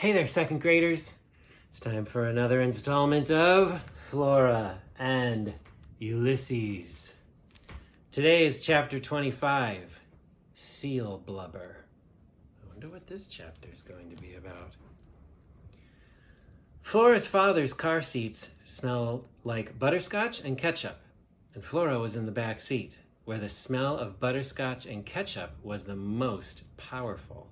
Hey there, second graders. It's time for another installment of Flora and Ulysses. Today is chapter 25, Seal Blubber. I wonder what this chapter is going to be about. Flora's father's car seats smell like butterscotch and ketchup, and Flora was in the back seat, where the smell of butterscotch and ketchup was the most powerful.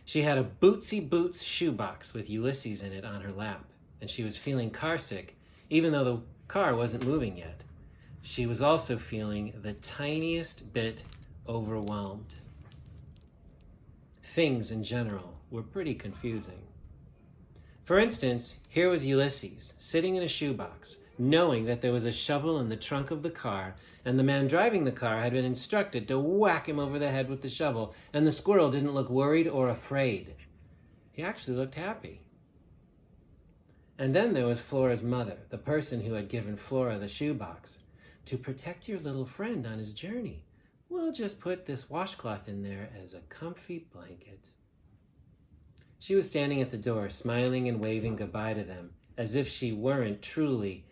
She had a Bootsy Boots shoebox with Ulysses in it on her lap, and she was feeling carsick, even though the car wasn't moving yet. She was also feeling the tiniest bit overwhelmed. Things in general were pretty confusing. For instance, here was Ulysses, sitting in a shoebox, knowing that there was a shovel in the trunk of the car, and the man driving the car had been instructed to whack him over the head with the shovel, and the squirrel didn't look worried or afraid. He actually looked happy. And then there was Flora's mother, the person who had given Flora the shoebox. To protect your little friend on his journey, we'll just put this washcloth in there as a comfy blanket. She was standing at the door, smiling and waving goodbye to them, as if she weren't truly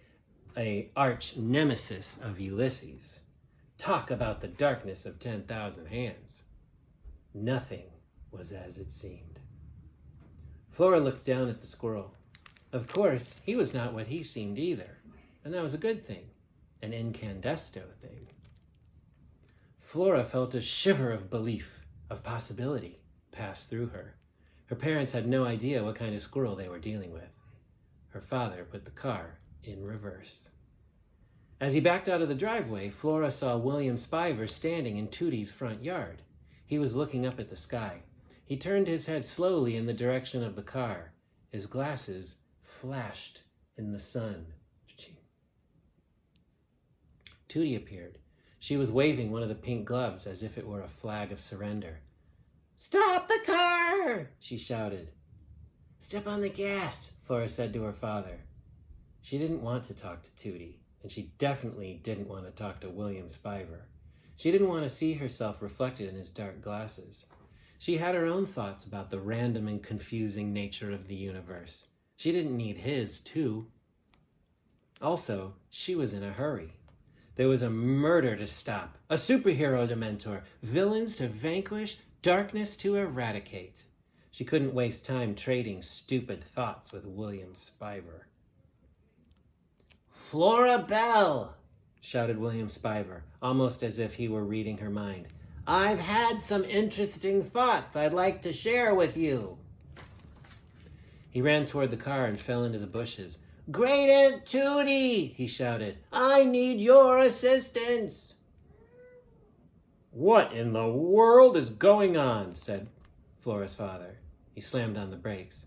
an arch nemesis of Ulysses. Talk about the darkness of 10,000 hands. Nothing was as it seemed. Flora looked down at the squirrel. Of course, he was not what he seemed either, and that was a good thing, an incandesto thing. Flora felt a shiver of belief, of possibility, pass through her. Her parents had no idea what kind of squirrel they were dealing with. Her father put the car in reverse. As he backed out of the driveway, Flora saw William Spiver standing in Tootie's front yard. He was looking up at the sky. He turned his head slowly in the direction of the car. His glasses flashed in the sun. Tootie appeared. She was waving one of the pink gloves as if it were a flag of surrender. "Stop the car!" she shouted. "Step on the gas," Flora said to her father. She didn't want to talk to Tootie, and she definitely didn't want to talk to William Spiver. She didn't want to see herself reflected in his dark glasses. She had her own thoughts about the random and confusing nature of the universe. She didn't need his, too. Also, she was in a hurry. There was a murder to stop, a superhero to mentor, villains to vanquish, darkness to eradicate. She couldn't waste time trading stupid thoughts with William Spiver. "Flora Belle!" shouted William Spiver, almost as if he were reading her mind. "I've had some interesting thoughts I'd like to share with you." He ran toward the car and fell into the bushes. "Great Aunt Tootie!" he shouted. "I need your assistance!" "What in the world is going on?" said Flora's father. He slammed on the brakes.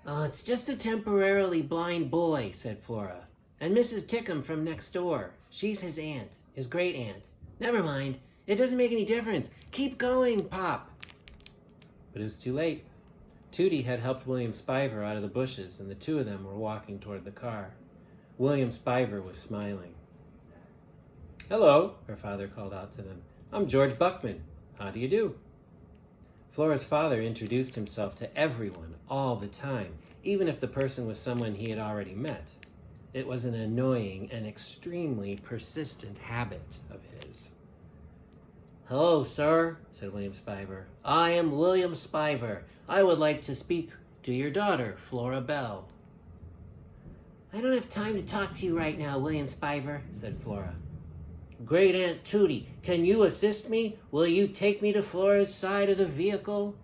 "Oh, it's just a temporarily blind boy," said Flora. "And Mrs. Tickham from next door. She's his aunt, his great aunt. Never mind. It doesn't make any difference. Keep going, Pop." But it was too late. Tootie had helped William Spiver out of the bushes, and the two of them were walking toward the car. William Spiver was smiling. "Hello," her father called out to them. "I'm George Buckman. How do you do?" Flora's father introduced himself to everyone all the time, even if the person was someone he had already met. It was an annoying and extremely persistent habit of his. "Hello, sir," said William Spiver. "I am William Spiver. I would like to speak to your daughter, Flora Belle." "I don't have time to talk to you right now, William Spiver," said Flora. "Great Aunt Tootie, can you assist me? Will you take me to Flora's side of the vehicle?"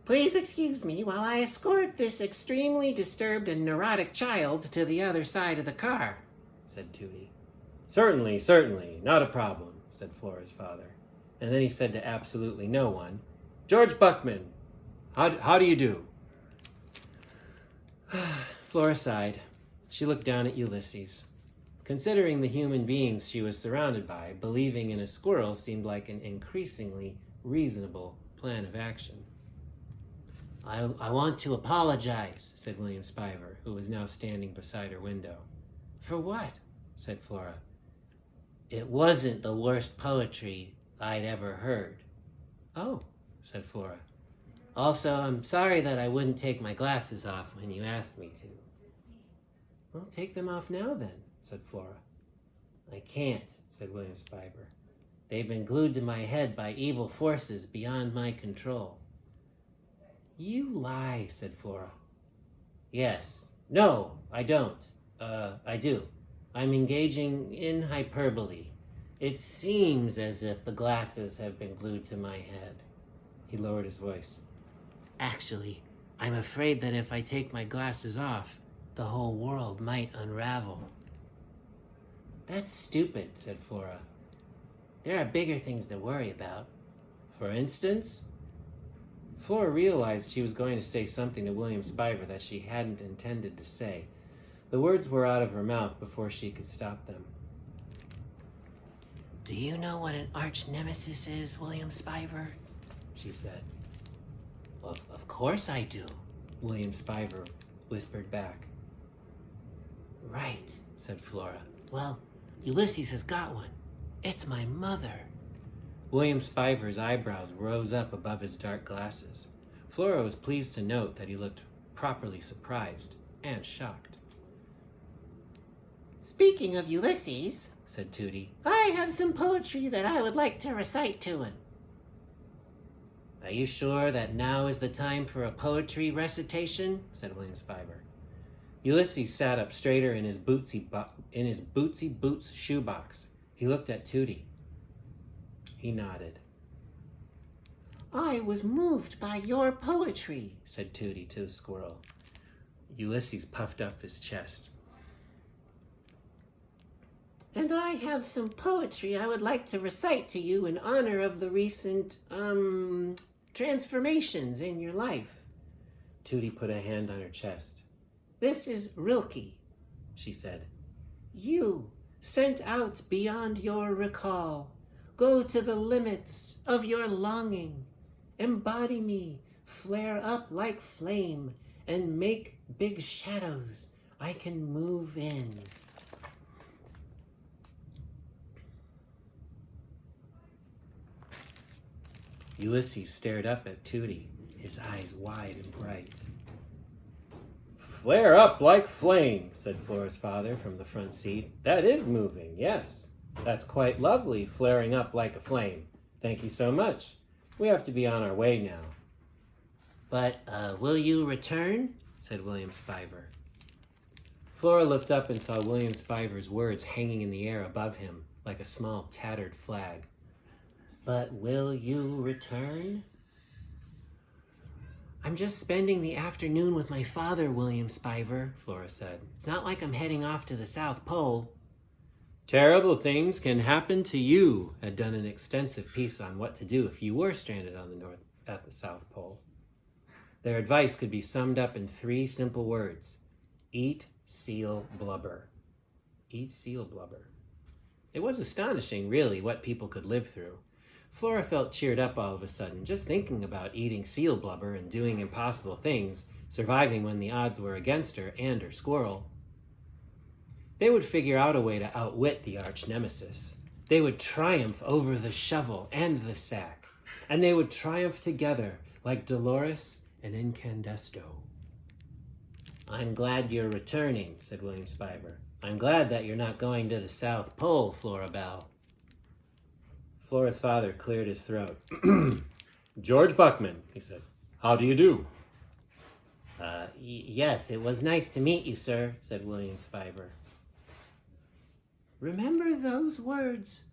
"Please excuse me while I escort this extremely disturbed and neurotic child to the other side of the car," said Tootie. Certainly, not a problem," said Flora's father. And then he said to absolutely no one, "George Buckman, how do you do?" Flora sighed. She looked down at Ulysses. Considering the human beings she was surrounded by, believing in a squirrel seemed like an increasingly reasonable plan of action. I want to apologize," said William Spiver, who was now standing beside her window. "For what?" said Flora. "It wasn't the worst poetry I'd ever heard." "Oh," said Flora. Also, I'm sorry that I wouldn't take my glasses off when you asked me to. Well, take them off now then, said Flora. I can't, said William Spiver. They've been glued to my head by evil forces beyond my control. You lie, said Flora. Yes. No, I don't. I do. I'm engaging in hyperbole. It seems as if the glasses have been glued to my head. He lowered his voice. Actually, I'm afraid that if I take my glasses off, the whole world might unravel. That's stupid, said Flora. There are bigger things to worry about. For instance? Flora realized she was going to say something to William Spiver that she hadn't intended to say. The words were out of her mouth before she could stop them. Do you know what an arch nemesis is, William Spiver? She said. Of course I do, William Spiver whispered back. Right, said Flora. Well, Ulysses has got one. It's my mother. William Spiver's eyebrows rose up above his dark glasses. Flora was pleased to note that he looked properly surprised and shocked. Speaking of Ulysses, said Tootie, I have some poetry that I would like to recite to him. Are you sure that now is the time for a poetry recitation? Said William Spiver. Ulysses sat up straighter in his bootsy boots shoebox. He looked at Tootie. He nodded. I was moved by your poetry, said Tootie to the squirrel. Ulysses puffed up his chest. And I have some poetry I would like to recite to you in honor of the recent, transformations in your life. Tootie put a hand on her chest. This is Rilke, she said. You, sent out beyond your recall, go to the limits of your longing. Embody me, flare up like flame, and make big shadows I can move in. Ulysses stared up at Tootie, his eyes wide and bright. Flare up like flame, said Flora's father from the front seat. That is moving, yes. That's quite lovely, flaring up like a flame. Thank you so much. We have to be on our way now. But, will you return? Said William Spiver. Flora looked up and saw William Spiver's words hanging in the air above him, like a small tattered flag. But will you return? I'm just spending the afternoon with my father, William Spiver, Flora said. It's not like I'm heading off to the South Pole. Terrible things can happen to you had done an extensive piece on what to do if you were stranded on at the South Pole. Their advice could be summed up in 3 simple words. Eat seal blubber. Eat seal blubber. It was astonishing, really, what people could live through. Flora felt cheered up all of a sudden, just thinking about eating seal blubber and doing impossible things, surviving when the odds were against her and her squirrel. They would figure out a way to outwit the arch nemesis. They would triumph over the shovel and the sack, and they would triumph together like Dolores and Incandesto. I'm glad you're returning, said William Spiver. I'm glad that you're not going to the South Pole, Flora Belle. Flora's father cleared his throat. George Buckman, he said. How do you do? Yes, it was nice to meet you, sir, said William Spiver. Remember those words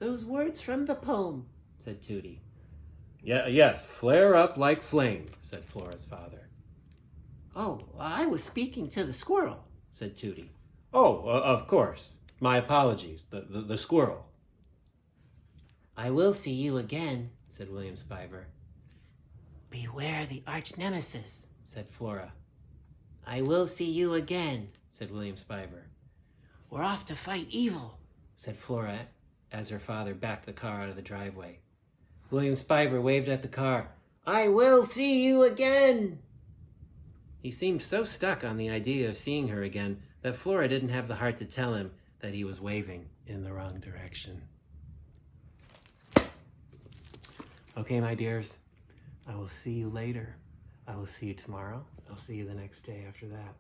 from the poem, said Tootie. Yes, flare up like flame, said Flora's father. Oh, I was speaking to the squirrel, said Tootie. Oh, of course. My apologies, the squirrel. I will see you again, said William Spiver. Beware the arch nemesis, said Flora. I will see you again, said William Spiver. We're off to fight evil, said Flora as her father backed the car out of the driveway. William Spiver waved at the car. I will see you again. He seemed so stuck on the idea of seeing her again that Flora didn't have the heart to tell him that he was waving in the wrong direction. Okay, my dears, I will see you later. I will see you tomorrow. I'll see you the next day after that.